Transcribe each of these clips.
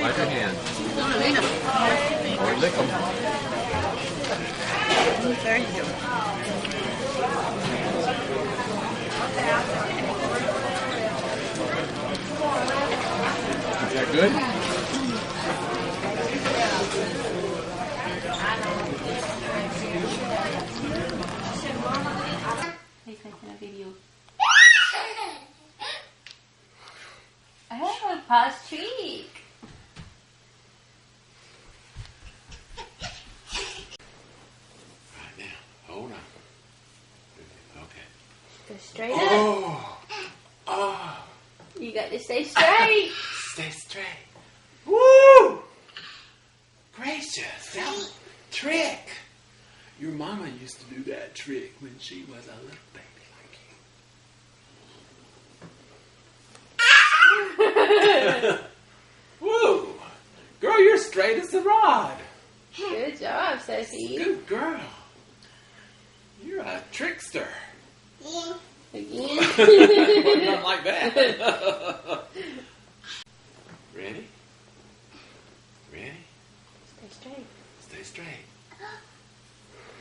Wipe your hands. Or lick them. There you go. Is that good? He's making a video. Oh, pa's cheek. Right now. Hold on. Okay. Go straight up. Oh. Oh. You got to stay straight. Stay straight. Woo! Gracious. That was a trick. Your mama used to do that trick when she was a little baby like you. Woo! Girl, you're straight as a rod. Good job, Sophie. Good girl. You're a trickster. Again. Not like that. Ready? Ready? Stay straight. Stay straight.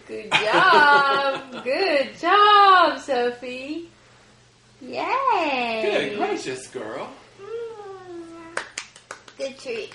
Good job. Good job, Sophie. Yay. Good gracious, girl. Good trick.